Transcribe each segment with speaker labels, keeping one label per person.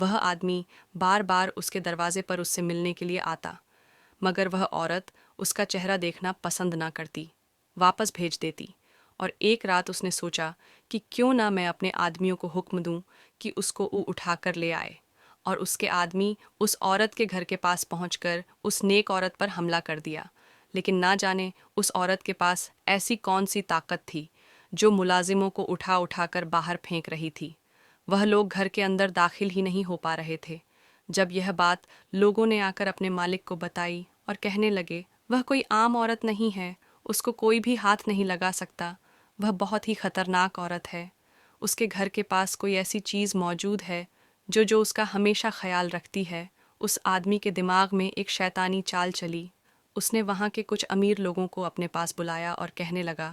Speaker 1: وہ آدمی بار بار اس کے دروازے پر اس سے ملنے کے لیے آتا، مگر وہ عورت اس کا چہرہ دیکھنا پسند نہ کرتی، واپس بھیج دیتی۔ اور ایک رات اس نے سوچا کہ کیوں نہ میں اپنے آدمیوں کو حکم دوں کہ اس کو اٹھا کر لے آئے، اور اس کے آدمی اس عورت کے گھر کے پاس پہنچ کر اس نیک عورت پر حملہ کر دیا۔ لیکن نہ جانے اس عورت کے پاس ایسی کون سی طاقت تھی جو ملازموں کو اٹھا اٹھا کر باہر پھینک رہی تھی۔ وہ لوگ گھر کے اندر داخل ہی نہیں ہو پا رہے تھے۔ جب یہ بات لوگوں نے آ کر اپنے مالک کو بتائی اور کہنے لگے، وہ کوئی عام عورت نہیں ہے، اس کو کوئی بھی ہاتھ نہیں لگا سکتا، وہ بہت ہی خطرناک عورت ہے، اس کے گھر کے پاس کوئی ایسی چیز موجود ہے جو اس کا ہمیشہ خیال رکھتی ہے۔ اس آدمی کے دماغ میں ایک شیطانی چال چلی۔ اس نے وہاں کے کچھ امیر لوگوں کو اپنے پاس بلایا اور کہنے لگا،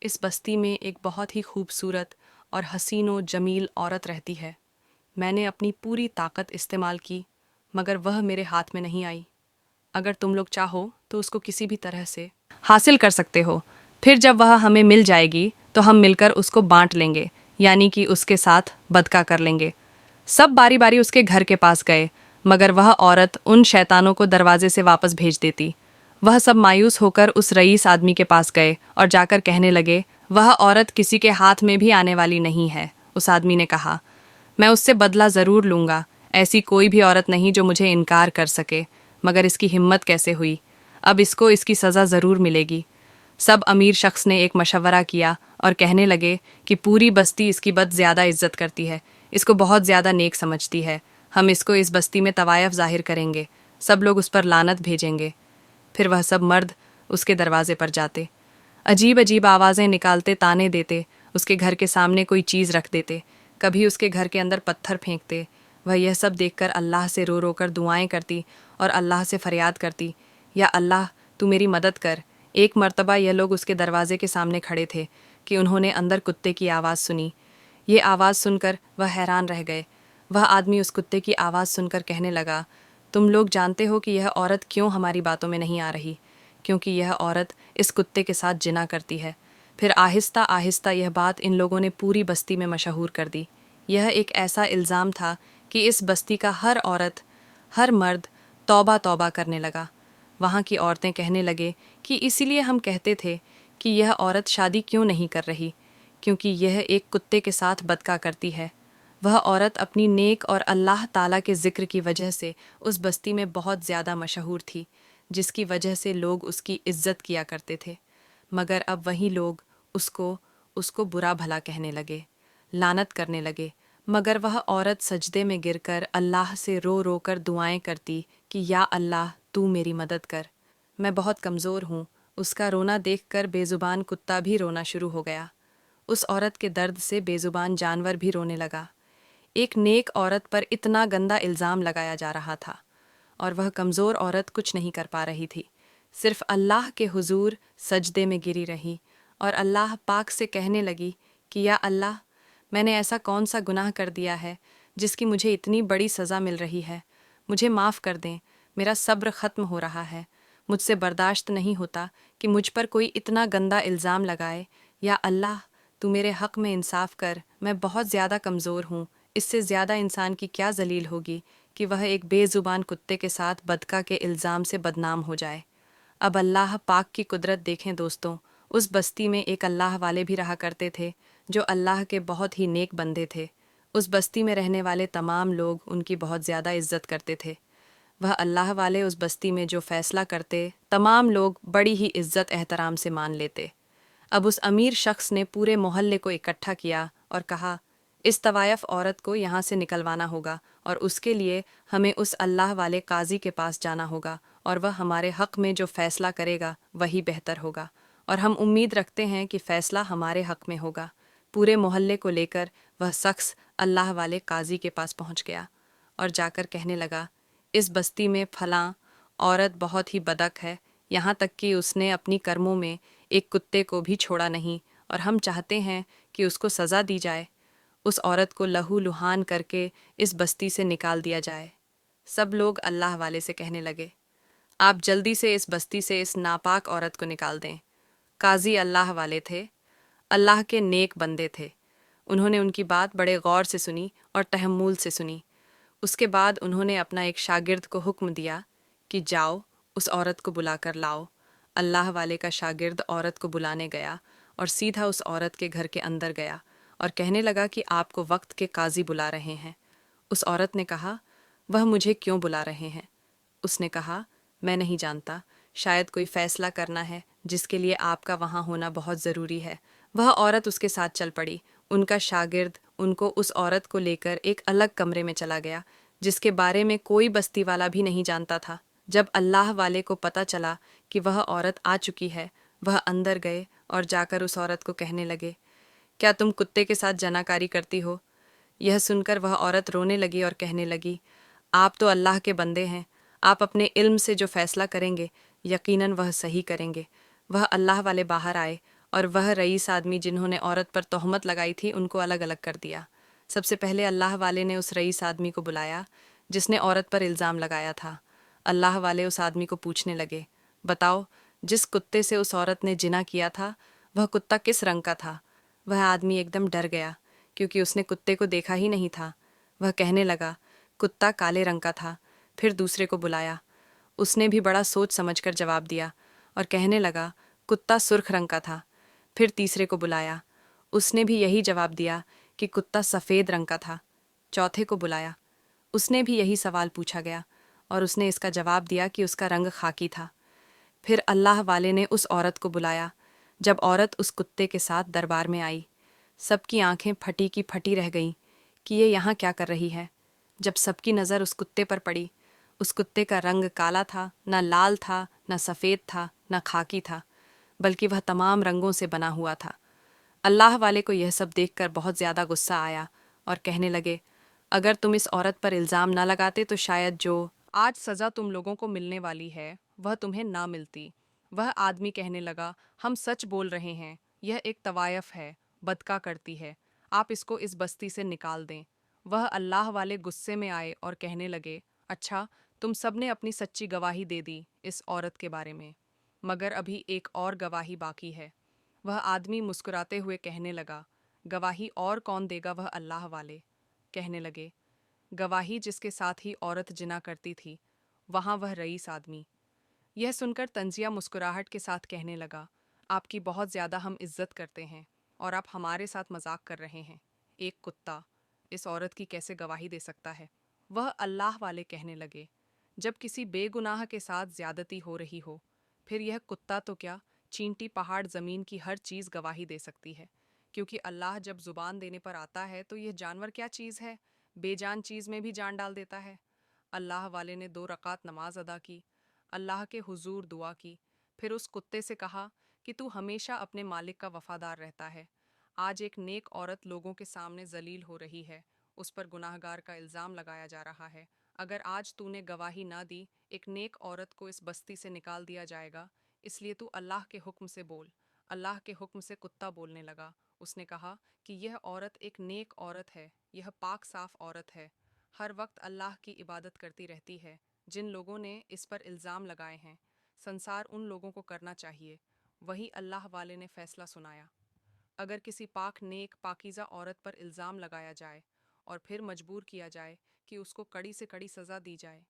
Speaker 1: اس بستی میں ایک بہت ہی خوبصورت اور حسین و جمیل عورت رہتی ہے۔ میں نے اپنی پوری طاقت استعمال کی، مگر وہ میرے ہاتھ میں نہیں آئی۔ اگر تم لوگ چاہو تو اس کو کسی بھی طرح سے حاصل کر سکتے ہو، پھر جب وہ ہمیں مل جائے گی تو ہم مل کر اس کو بانٹ لیں گے، یعنی کہ اس کے ساتھ بدکا کر لیں گے۔ سب باری باری اس کے گھر کے پاس گئے، مگر وہ عورت ان شیطانوں کو دروازے سے واپس بھیج دیتی۔ وہ سب مایوس ہو کر اس رئیس آدمی کے پاس گئے اور جا کر کہنے لگے، وہ عورت کسی کے ہاتھ میں بھی آنے والی نہیں ہے۔ اس آدمی نے کہا، میں اس سے بدلہ ضرور لوں گا، ایسی کوئی بھی عورت نہیں جو مجھے انکار کر سکے، مگر اس کی ہمت کیسے ہوئی؟ اب اس کو اس کی سزا ضرور ملے گی۔ سب امیر شخص نے ایک مشورہ کیا اور کہنے لگے کہ پوری بستی اس کی بہت زیادہ عزت کرتی ہے، اس کو بہت زیادہ نیک سمجھتی ہے، ہم اس کو اس بستی میں طوائف ظاہر کریں گے، سب لوگ اس پر لعنت بھیجیں گے۔ پھر وہ سب مرد اس کے دروازے پر جاتے، عجیب عجیب آوازیں نکالتے، تانے دیتے، اس کے گھر کے سامنے کوئی چیز رکھ دیتے، کبھی اس کے گھر کے اندر پتھر پھینکتے۔ وہ یہ سب دیکھ کر اللہ سے رو رو کر دعائیں کرتی اور اللہ سے فریاد کرتی، یا اللہ تو میری مدد کر۔ ایک مرتبہ یہ لوگ اس کے دروازے کے سامنے کھڑے تھے کہ انہوں نے اندر کتے کی آواز سنی۔ یہ آواز سن کر وہ حیران رہ گئے۔ وہ آدمی اس کتے کی آواز سن کر کہنے لگا، تم لوگ جانتے ہو کہ یہ عورت کیوں ہماری باتوں میں نہیں آ رہی؟ کیونکہ یہ عورت اس کتے کے ساتھ جنا کرتی ہے۔ پھر آہستہ آہستہ یہ بات ان لوگوں نے پوری بستی میں مشہور کر دی۔ یہ ایک ایسا الزام تھا کہ اس بستی کا ہر عورت، ہر مرد توبہ توبہ کرنے لگا۔ وہاں کی عورتیں کہنے لگے کہ اسی لیے ہم کہتے تھے کہ یہ عورت شادی کیوں نہیں کر رہی، کیونکہ یہ ایک کتے کے ساتھ بدکا کرتی ہے۔ وہ عورت اپنی نیک اور اللہ تعالیٰ کے ذکر کی وجہ سے اس بستی میں بہت زیادہ مشہور تھی، جس کی وجہ سے لوگ اس کی عزت کیا کرتے تھے۔ مگر اب وہی لوگ اس کو برا بھلا کہنے لگے، لعنت کرنے لگے۔ مگر وہ عورت سجدے میں گر کر اللہ سے رو رو کر دعائیں کرتی کہ یا اللہ تو میری مدد کر، میں بہت کمزور ہوں۔ اس کا رونا دیکھ کر بے زبان کتا بھی رونا شروع ہو گیا۔ اس عورت کے درد سے بے زبان جانور بھی رونے لگا۔ ایک نیک عورت پر اتنا گندا الزام لگایا جا رہا تھا، اور وہ کمزور عورت کچھ نہیں کر پا رہی تھی، صرف اللہ کے حضور سجدے میں گری رہی اور اللہ پاک سے کہنے لگی کہ یا اللہ، میں نے ایسا کون سا گناہ کر دیا ہے جس کی مجھے اتنی بڑی سزا مل رہی ہے؟ مجھے معاف کر دیں، میرا صبر ختم ہو رہا ہے، مجھ سے برداشت نہیں ہوتا کہ مجھ پر کوئی اتنا گندا الزام لگائے۔ یا اللہ تو میرے حق میں انصاف کر، میں بہت زیادہ کمزور ہوں، اس سے زیادہ انسان کی کیا ذلیل ہوگی کہ وہ ایک بے زبان کتے کے ساتھ بدکا کے الزام سے بدنام ہو جائے۔ اب اللہ پاک کی قدرت دیکھیں دوستوں، اس بستی میں ایک اللہ والے بھی رہا کرتے تھے جو اللہ کے بہت ہی نیک بندے تھے۔ اس بستی میں رہنے والے تمام لوگ ان کی بہت زیادہ عزت کرتے تھے۔ وہ اللہ والے اس بستی میں جو فیصلہ کرتے، تمام لوگ بڑی ہی عزت احترام سے مان لیتے۔ اب اس امیر شخص نے پورے محلے کو اکٹھا کیا اور کہا، اس طوائف عورت کو یہاں سے نکلوانا ہوگا، اور اس کے لیے ہمیں اس اللہ والے قاضی کے پاس جانا ہوگا، اور وہ ہمارے حق میں جو فیصلہ کرے گا وہی بہتر ہوگا، اور ہم امید رکھتے ہیں کہ فیصلہ ہمارے حق میں ہوگا۔ پورے محلے کو لے کر وہ شخص اللہ والے قاضی کے پاس پہنچ گیا اور جا کر کہنے لگا، اس بستی میں فلاں عورت بہت ہی بدک ہے، یہاں تک کہ اس نے اپنی کرموں میں ایک کتے کو بھی چھوڑا نہیں، اور ہم چاہتے ہیں کہ اس کو سزا دی جائے۔ اس عورت کو لہو لہان کر کے اس بستی سے نکال دیا جائے۔ سب لوگ اللہ والے سے کہنے لگے، آپ جلدی سے اس بستی سے اس ناپاک عورت کو نکال دیں۔ قاضی اللہ والے تھے، اللہ کے نیک بندے تھے، انہوں نے ان کی بات بڑے غور سے سنی اور تحمل سے سنی۔ اس کے بعد انہوں نے اپنا ایک شاگرد کو حکم دیا کہ جاؤ اس عورت کو بلا کر لاؤ۔ اللہ والے کا شاگرد عورت کو بلانے گیا اور سیدھا اس عورت کے گھر کے اندر گیا اور کہنے لگا کہ آپ کو وقت کے قاضی بلا رہے ہیں۔ اس عورت نے کہا، وہ مجھے کیوں بلا رہے ہیں؟ اس نے کہا، میں نہیں جانتا، شاید کوئی فیصلہ کرنا ہے جس کے لیے آپ کا وہاں ہونا بہت ضروری ہے۔ وہ عورت اس کے ساتھ چل پڑی۔ ان کا شاگرد ان کو اس عورت کو لے کر ایک الگ کمرے میں چلا گیا جس کے بارے میں کوئی بستی والا بھی نہیں جانتا تھا۔ جب اللہ والے کو پتہ چلا کہ وہ عورت آ چکی ہے، وہ اندر گئے اور جا کر اس عورت کو کہنے لگے، کیا تم کتے کے ساتھ جناکاری کرتی ہو؟ یہ سن کر وہ عورت رونے لگی اور کہنے لگی، آپ تو اللہ کے بندے ہیں، آپ اپنے علم سے جو فیصلہ کریں گے یقیناً وہ صحیح کریں گے۔ وہ اللہ والے باہر آئے اور وہ رئیس آدمی جنہوں نے عورت پر تہمت لگائی تھی ان کو الگ الگ کر دیا۔ سب سے پہلے اللہ والے نے اس رئیس آدمی کو بلایا جس نے عورت پر الزام لگایا تھا۔ اللہ والے اس آدمی کو پوچھنے لگے، بتاؤ، جس کتے سے اس عورت نے جنا کیا تھا وہ کتا کس رنگ کا تھا؟ وہ آدمی ایک دم ڈر گیا کیونکہ اس نے کتے کو دیکھا ہی نہیں تھا۔ وہ کہنے لگا، کتا کالے رنگ کا تھا۔ پھر دوسرے کو بلایا، اس نے بھی بڑا سوچ سمجھ کر جواب دیا اور کہنے لگا، کتا سرخ رنگ کا تھا۔ پھر تیسرے کو بلایا، اس نے بھی یہی جواب دیا کہ کتا سفید رنگ کا تھا۔ چوتھے کو بلایا، اس نے بھی یہی سوال پوچھا گیا اور اس نے اس کا جواب دیا کہ اس کا رنگ خاکی تھا۔ پھر اللہ والے نے اس عورت کو بلایا۔ جب عورت اس کتے کے ساتھ دربار میں آئی، سب کی آنکھیں پھٹی کی پھٹی رہ گئیں کہ یہ یہاں کیا کر رہی ہے۔ جب سب کی نظر اس کتے پر پڑی، اس کتے کا رنگ کالا تھا، نہ لال تھا، نہ سفید تھا، نہ خاکی تھا، بلکہ وہ تمام رنگوں سے بنا ہوا تھا۔ اللہ والے کو یہ سب دیکھ کر بہت زیادہ غصہ آیا اور کہنے لگے، اگر تم اس عورت پر الزام نہ لگاتے تو شاید جو آج سزا تم لوگوں کو ملنے والی ہے وہ تمہیں نہ ملتی۔ وہ آدمی کہنے لگا، ہم سچ بول رہے ہیں، یہ ایک طوائف ہے، بدکا کرتی ہے، آپ اس کو اس بستی سے نکال دیں۔ وہ اللہ والے غصے میں آئے اور کہنے لگے، اچھا، تم سب نے اپنی سچی گواہی دے دی اس عورت کے بارے میں، مگر ابھی ایک اور گواہی باقی ہے۔ وہ آدمی مسکراتے ہوئے کہنے لگا، گواہی اور کون دے گا؟ وہ اللہ والے کہنے لگے، گواہی جس کے ساتھ ہی عورت جنا کرتی تھی، وہاں وہ رئیس آدمی۔ یہ سن کر تنزیہ مسکراہٹ کے ساتھ کہنے لگا، آپ کی بہت زیادہ ہم عزت کرتے ہیں اور آپ ہمارے ساتھ مذاق کر رہے ہیں۔ ایک کتا اس عورت کی کیسے گواہی دے سکتا ہے؟ وہ اللہ والے کہنے لگے، جب کسی بے گناہ کے ساتھ زیادتی ہو رہی ہو، پھر یہ کتا تو کیا، چینٹی پہاڑ زمین کی ہر چیز گواہی دے سکتی ہے، کیونکہ اللہ جب زبان دینے پر آتا ہے تو یہ جانور کیا چیز ہے، بے جان چیز میں بھی جان ڈال دیتا ہے۔ اللہ والے نے 2 رکعت نماز ادا کی، اللہ کے حضور دعا کی، پھر اس کتے سے کہا کہ تو ہمیشہ اپنے مالک کا وفادار رہتا ہے۔ آج ایک نیک عورت لوگوں کے سامنے ذلیل ہو رہی ہے، اس پر گناہ گار کا الزام لگایا جا رہا ہے۔ اگر آج تو نے گواہی نہ دی، ایک نیک عورت کو اس بستی سے نکال دیا جائے گا، اس لیے تو اللہ کے حکم سے بول۔ اللہ کے حکم سے کتا بولنے لگا۔ اس نے کہا کہ یہ عورت ایک نیک عورت ہے، یہ پاک صاف عورت ہے، ہر وقت اللہ کی عبادت کرتی رہتی ہے۔ جن لوگوں نے اس پر الزام لگائے ہیں، سنسار ان لوگوں کو کرنا چاہیے۔ وہی اللہ والے نے فیصلہ سنایا۔ اگر کسی پاک نیک پاکیزہ عورت پر الزام لگایا جائے اور پھر مجبور کیا جائے کہ اس کو کڑی سے کڑی سزا دی جائے،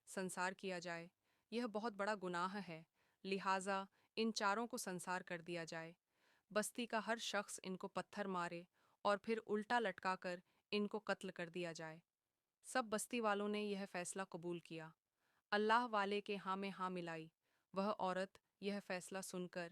Speaker 1: سنسار کیا جائے، یہ بہت بڑا گناہ ہے، لہٰذا ان چاروں کو سنسار کر دیا جائے۔ بستی کا ہر شخص ان کو پتھر مارے اور پھر الٹا لٹکا کر ان کو قتل کر دیا جائے۔ سب بستی والوں نے یہ فیصلہ قبول کیا۔ اللہ والے کے ہاں میں ہاں ملائی۔ وہ عورت یہ فیصلہ سن کر